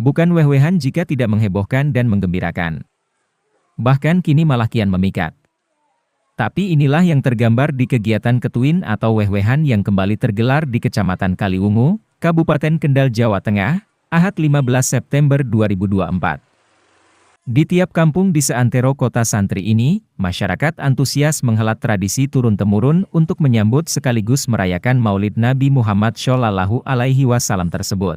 Bukan weh-wehan jika tidak menghebohkan dan menggembirakan. Bahkan kini malah kian memikat. Tapi inilah yang tergambar di kegiatan Ketuin atau weh-wehan yang kembali tergelar di Kecamatan Kaliwungu, Kabupaten Kendal, Jawa Tengah, Ahad 15 September 2024. Di tiap kampung di seantero kota santri ini, masyarakat antusias menghelat tradisi turun-temurun untuk menyambut sekaligus merayakan Maulid Nabi Muhammad Shallallahu Alaihi Wasallam tersebut.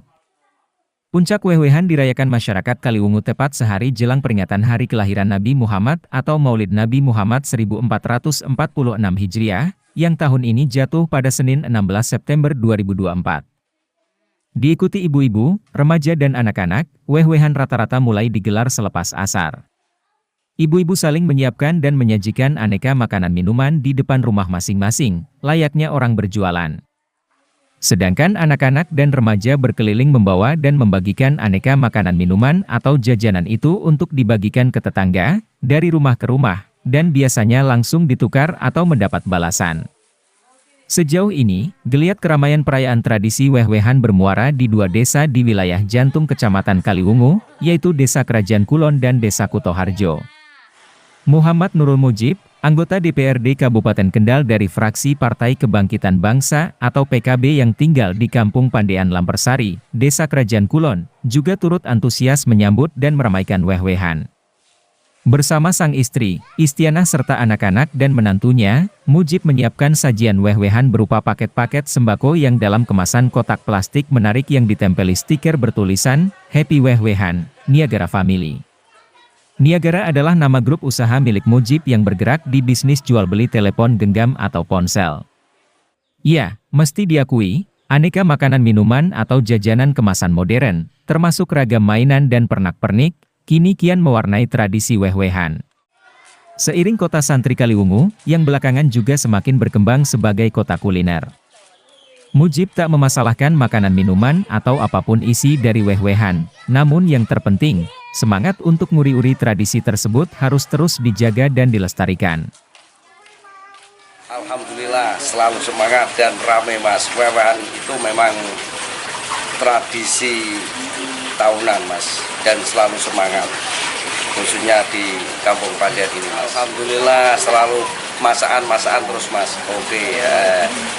Puncak weh-wehan dirayakan masyarakat Kaliwungu tepat sehari jelang peringatan hari kelahiran Nabi Muhammad atau Maulid Nabi Muhammad 1446 Hijriah, yang tahun ini jatuh pada Senin 16 September 2024. Diikuti ibu-ibu, remaja dan anak-anak, weh-wehan rata-rata mulai digelar selepas asar. Ibu-ibu saling menyiapkan dan menyajikan aneka makanan minuman di depan rumah masing-masing, layaknya orang berjualan. Sedangkan anak-anak dan remaja berkeliling membawa dan membagikan aneka makanan minuman atau jajanan itu untuk dibagikan ke tetangga, dari rumah ke rumah, dan biasanya langsung ditukar atau mendapat balasan. Sejauh ini, geliat keramaian perayaan tradisi weh-wehan bermuara di dua desa di wilayah jantung Kecamatan Kaliwungu, yaitu Desa Kerajaan Kulon dan Desa Kutoharjo. Muhammad Nurul Mujib, anggota DPRD Kabupaten Kendal dari fraksi Partai Kebangkitan Bangsa atau PKB yang tinggal di Kampung Pandean Lampersari, Desa Kerajaan Kulon, juga turut antusias menyambut dan meramaikan weh-wehan. Bersama sang istri, Istianah serta anak-anak dan menantunya, Mujib menyiapkan sajian weh-wehan berupa paket-paket sembako yang dalam kemasan kotak plastik menarik yang ditempeli stiker bertulisan, Happy Weh-wehan, Niagara Family. Niagara adalah nama grup usaha milik Mujib yang bergerak di bisnis jual-beli telepon genggam atau ponsel. Ya, mesti diakui, aneka makanan minuman atau jajanan kemasan modern, termasuk ragam mainan dan pernak-pernik, kini kian mewarnai tradisi weh-wehan. Seiring kota santri Kaliwungu, yang belakangan juga semakin berkembang sebagai kota kuliner. Mujib tak memasalahkan makanan minuman atau apapun isi dari weh-wehan, namun yang terpenting, semangat untuk nguri-uri tradisi tersebut harus terus dijaga dan dilestarikan. Alhamdulillah selalu semangat dan ramai mas. Weh-wehan itu memang tradisi tahunan mas, dan selalu semangat, khususnya di Kampung Pandean ini mas. Alhamdulillah selalu masakan terus mas. Oke,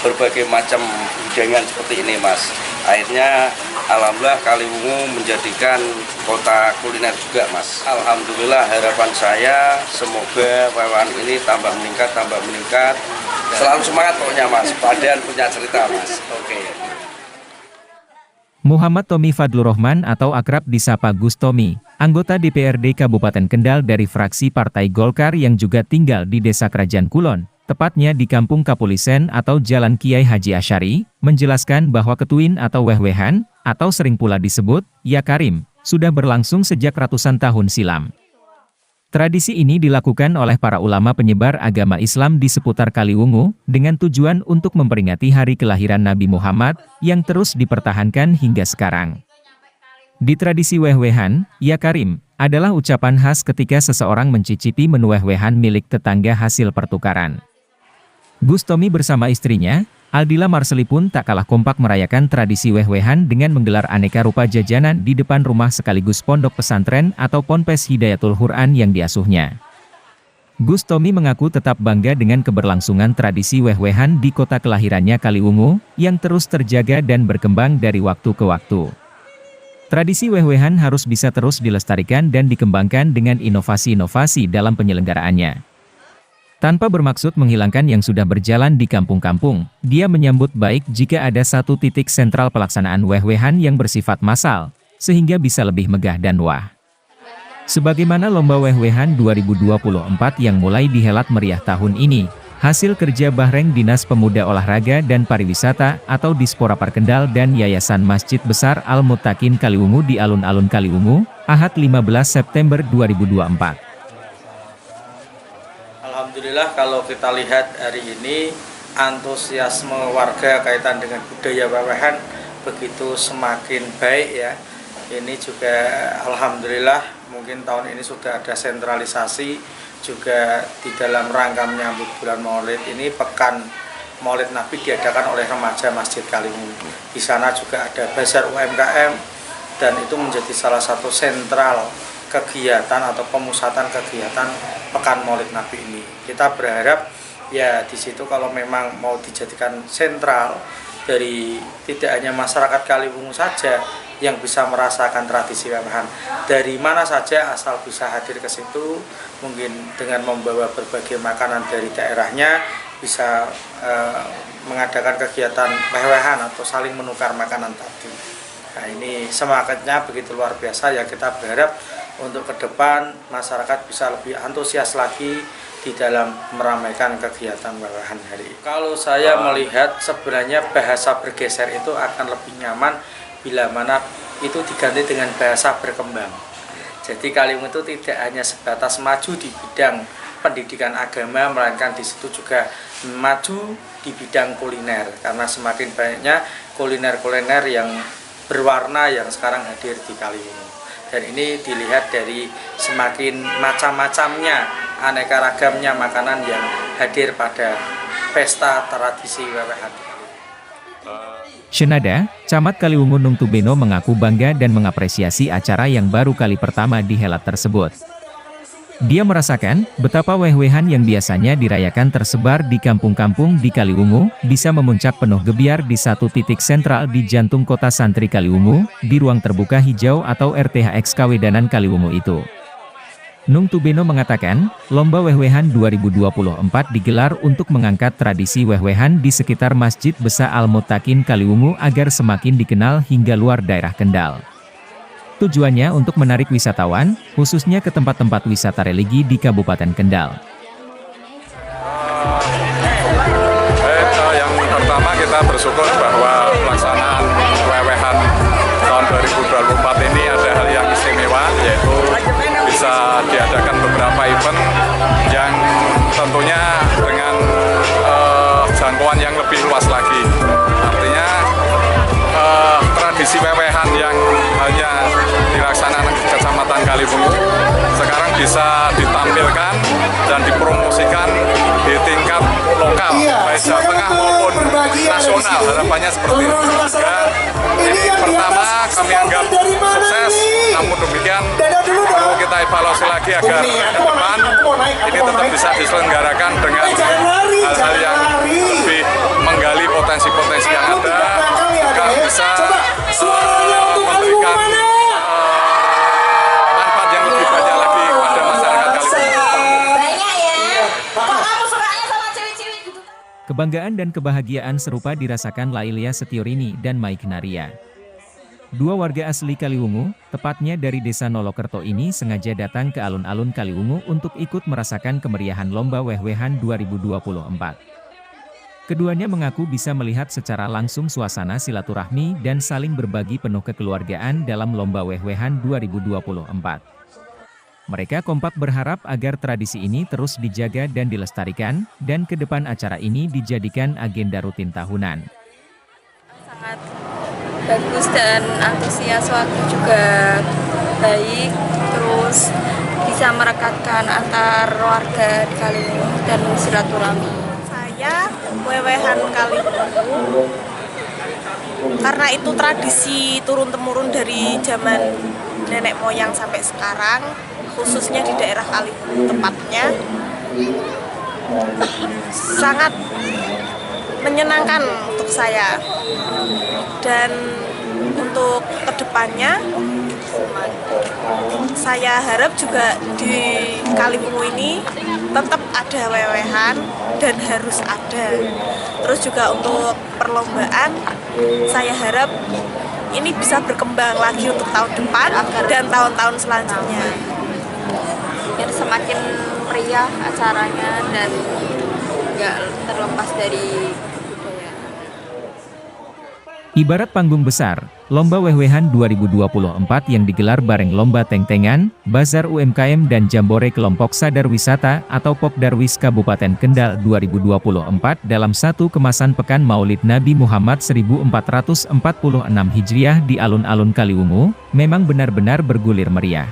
berbagai macam hidangan seperti ini mas. Akhirnya alhamdulillah Kaliwungu menjadikan kota kuliner juga mas. Alhamdulillah harapan saya semoga weh-wehan ini tambah meningkat. Selalu semangat pokoknya mas. Pandean punya cerita mas. Oke. Muhammad Tommy Fadlur Rahman atau akrab disapa Gus Tommy, anggota DPRD Kabupaten Kendal dari fraksi Partai Golkar yang juga tinggal di Desa Kerajaan Kulon, tepatnya di Kampung Kapulisen atau Jalan Kiai Haji Asyari, menjelaskan bahwa Ketuin atau weh-wehan, atau sering pula disebut, Ya Karim, sudah berlangsung sejak ratusan tahun silam. Tradisi ini dilakukan oleh para ulama penyebar agama Islam di seputar Kaliwungu, dengan tujuan untuk memperingati hari kelahiran Nabi Muhammad, yang terus dipertahankan hingga sekarang. Di tradisi weh-wehan, Ya Karim, adalah ucapan khas ketika seseorang mencicipi menu weh-wehan milik tetangga hasil pertukaran. Gus Tommy bersama istrinya, Aldila Marseli pun tak kalah kompak merayakan tradisi weh-wehan dengan menggelar aneka rupa jajanan di depan rumah sekaligus pondok pesantren atau Ponpes Hidayatul Quran yang diasuhnya. Gus Tommy mengaku tetap bangga dengan keberlangsungan tradisi weh-wehan di kota kelahirannya Kaliwungu, yang terus terjaga dan berkembang dari waktu ke waktu. Tradisi weh-wehan harus bisa terus dilestarikan dan dikembangkan dengan inovasi-inovasi dalam penyelenggaraannya. Tanpa bermaksud menghilangkan yang sudah berjalan di kampung-kampung, dia menyambut baik jika ada satu titik sentral pelaksanaan weh-wehan yang bersifat massal, sehingga bisa lebih megah dan wah. Sebagaimana Lomba Weh-wehan 2024 yang mulai dihelat meriah tahun ini, hasil kerja Bahreng Dinas Pemuda Olahraga dan Pariwisata atau Dispora Parkendal dan Yayasan Masjid Besar Al-Muttaqin Kaliwungu di alun-alun Kaliwungu, Ahad 15 September 2024. Alhamdulillah kalau kita lihat hari ini antusiasme warga kaitan dengan budaya weh-wehan begitu semakin baik ya. Ini juga alhamdulillah mungkin tahun ini sudah ada sentralisasi juga di dalam rangka menyambut bulan Maulid ini, pekan Maulid Nabi diadakan oleh remaja Masjid Kaliwungu. Di sana juga ada bazar UMKM, dan itu menjadi salah satu sentral kegiatan atau pemusatan kegiatan Pekan Maulid Nabi ini. Kita berharap ya di situ kalau memang mau dijadikan sentral dari tidak hanya masyarakat Kaliwungu saja yang bisa merasakan tradisi wewehan, dari mana saja asal bisa hadir ke situ, mungkin dengan membawa berbagai makanan dari daerahnya bisa mengadakan kegiatan wewehan atau saling menukar makanan tadi. Nah, ini semangatnya begitu luar biasa ya, kita berharap untuk ke depan masyarakat bisa lebih antusias lagi di dalam meramaikan kegiatan wewehan hari ini. Kalau saya melihat sebenarnya bahasa bergeser itu akan lebih nyaman bila mana itu diganti dengan bahasa berkembang. Jadi Kaliwungu itu tidak hanya sebatas maju di bidang pendidikan agama, melainkan di situ juga maju di bidang kuliner, karena semakin banyaknya kuliner-kuliner yang berwarna yang sekarang hadir di Kaliwungu. Dan ini dilihat dari semakin macam-macamnya, aneka ragamnya makanan yang hadir pada pesta tradisi wewehan. Senada, Camat Kaliwungu Nung Tubeno mengaku bangga dan mengapresiasi acara yang baru kali pertama dihelat tersebut. Dia merasakan betapa weh-wehan yang biasanya dirayakan tersebar di kampung-kampung di Kaliwungu bisa memuncak penuh gebiar di satu titik sentral di jantung kota santri Kaliwungu, di ruang terbuka hijau atau RTHX Kawedanan Kaliwungu itu. Nung Tubeno mengatakan, Lomba Weh-wehan 2024 digelar untuk mengangkat tradisi weh-wehan di sekitar Masjid Besa Al-Muttaqin Kaliwungu agar semakin dikenal hingga luar daerah Kendal. Tujuannya untuk menarik wisatawan, khususnya ke tempat-tempat wisata religi di Kabupaten Kendal. Yang pertama kita bersyukur bahwa pelaksanaan wewehan tahun 2024 ini ada hal yang istimewa, yaitu bisa diadakan beberapa event yang tentunya dengan jangkauan yang lebih luas lagi. Artinya tradisi wewehan yang hanya dilaksanakan di Kecamatan Kaliwungu sekarang bisa ditampilkan dan dipromosikan di tingkat lokal, baik Jawa Tengah maupun nasional. Harapannya seperti itu. Ya, ini pertama kami anggap sukses, namun demikian perlu kita evaluasi lagi agar ke depan ini tetap bisa diselenggarakan dengan hal-hal yang lebih menggali potensi-potensi yang ada, agar bisa memberikan manfaat yang lebih banyak lagi kepada masyarakat Kaliwungu. Kebanggaan dan kebahagiaan serupa dirasakan Lailia Setiorini dan Maik Naria. Dua warga asli Kaliwungu, tepatnya dari Desa Nolokerto ini sengaja datang ke alun-alun Kaliwungu untuk ikut merasakan kemeriahan Lomba Weh-wehan 2024. Keduanya mengaku bisa melihat secara langsung suasana silaturahmi dan saling berbagi penuh kekeluargaan dalam Lomba Weh-wehan 2024. Mereka kompak berharap agar tradisi ini terus dijaga dan dilestarikan, dan ke depan acara ini dijadikan agenda rutin tahunan. Sangat bagus dan antusias, waktu juga baik, terus bisa merekatkan antar warga di Kaliwungu dan silaturahmi. Saya wewehan Kaliwungu karena itu tradisi turun-temurun dari zaman nenek moyang sampai sekarang, khususnya di daerah Kaliwungu tepatnya, sangat menyenangkan untuk saya. Dan untuk kedepannya saya harap juga di Kaliwungu ini tetap ada wewehan dan harus ada. Terus juga untuk perlombaan saya harap ini bisa berkembang lagi untuk tahun depan dan tahun-tahun selanjutnya. Biar semakin meriah acaranya dan nggak terlepas dari budaya. Ibarat panggung besar, Lomba Weh-wehan 2024 yang digelar bareng Lomba Teng-tengan, Bazar UMKM dan Jambore Kelompok Sadar Wisata atau Pokdarwis Kabupaten Kendal 2024 dalam satu kemasan Pekan Maulid Nabi Muhammad 1446 Hijriah di alun-alun Kaliwungu, memang benar-benar bergulir meriah.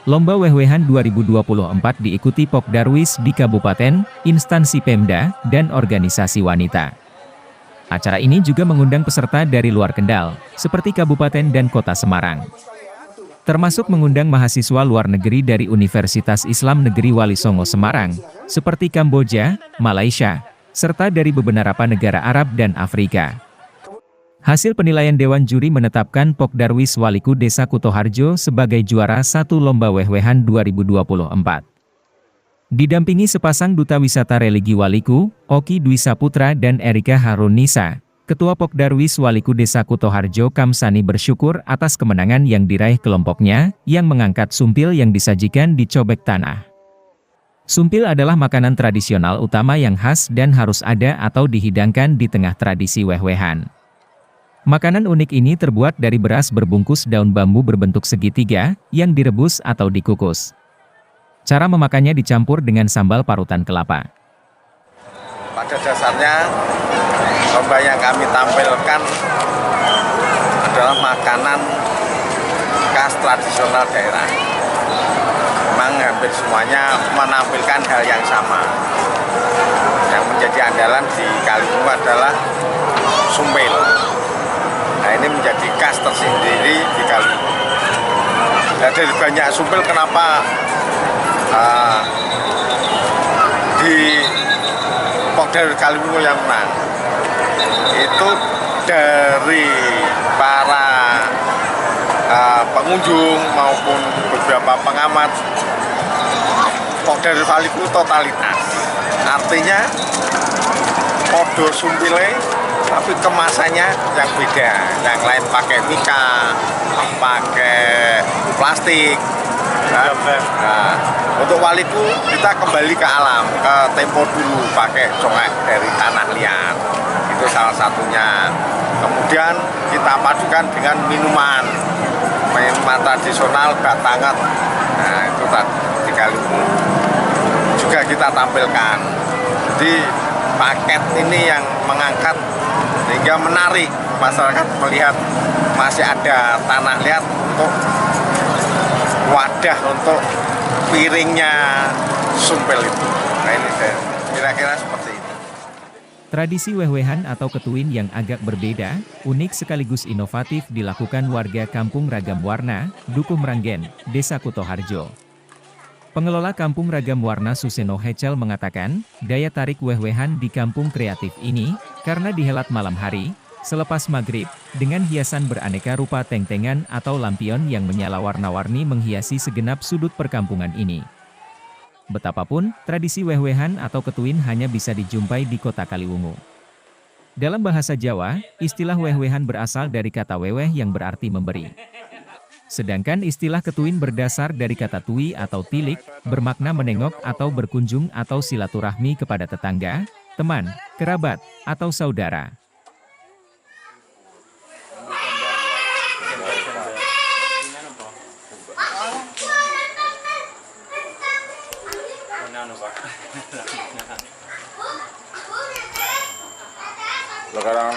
Lomba Weh-wehan 2024 diikuti Pokdarwis di kabupaten, instansi Pemda, dan organisasi wanita. Acara ini juga mengundang peserta dari luar Kendal, seperti Kabupaten dan Kota Semarang. Termasuk mengundang mahasiswa luar negeri dari Universitas Islam Negeri Wali Songo Semarang, seperti Kamboja, Malaysia, serta dari beberapa negara Arab dan Afrika. Hasil penilaian Dewan Juri menetapkan Pok Darwis Waliku Desa Kutoharjo sebagai juara 1 Lomba Wehwehan 2024. Didampingi sepasang Duta Wisata Religi Waliku, Oki Dwi Saputra dan Erika Harunisa, Ketua Pok Darwis Waliku Desa Kutoharjo Kamsani bersyukur atas kemenangan yang diraih kelompoknya, yang mengangkat sumpil yang disajikan di cobek tanah. Sumpil adalah makanan tradisional utama yang khas dan harus ada atau dihidangkan di tengah tradisi wehwehan. Makanan unik ini terbuat dari beras berbungkus daun bambu berbentuk segitiga, yang direbus atau dikukus. Cara memakannya dicampur dengan sambal parutan kelapa. Pada dasarnya, lomba yang kami tampilkan adalah makanan khas tradisional daerah. Memang hampir semuanya menampilkan hal yang sama. Yang menjadi andalan di Kaliwungu adalah sumpil. Nah, ini menjadi khas tersendiri di Kaliwungu. Nah, dari banyak sumpil, kenapa di Pok Darwis Kaliwungu yang menang? Itu dari para pengunjung maupun beberapa pengamat, Pok Darwis Waliku totalitas. Artinya podo sumpile tapi kemasannya yang beda. Yang lain pakai mika, pakai plastik. Nah, untuk Waliku kita kembali ke alam, ke tempo dulu, pakai congek dari tanah liat. Itu salah satunya. Kemudian kita padukan dengan minuman tradisional batangat. Nah, itu di Kaliwungu juga kita tampilkan. Jadi paket ini yang mengangkat sehingga menarik masyarakat melihat masih ada tanah liat untuk wadah untuk piringnya sumpil itu. Nah, ini kira-kira seperti itu. Tradisi wehwehan atau ketuin yang agak berbeda, unik sekaligus inovatif dilakukan warga Kampung Ragam Warna, Dukuh Meranggen, Desa Kutoharjo. Pengelola Kampung Ragam Warna Suseno Hecel mengatakan, daya tarik wehwehan di kampung kreatif ini, karena dihelat malam hari, selepas maghrib, dengan hiasan beraneka rupa teng-tengan atau lampion yang menyala warna-warni menghiasi segenap sudut perkampungan ini. Betapapun, tradisi wehwehan atau ketuin hanya bisa dijumpai di kota Kaliwungu. Dalam bahasa Jawa, istilah wehwehan berasal dari kata weweh yang berarti memberi. Sedangkan istilah ketuin berdasar dari kata tui atau tilik, bermakna menengok atau berkunjung atau silaturahmi kepada tetangga, teman, kerabat, atau saudara. Sekarang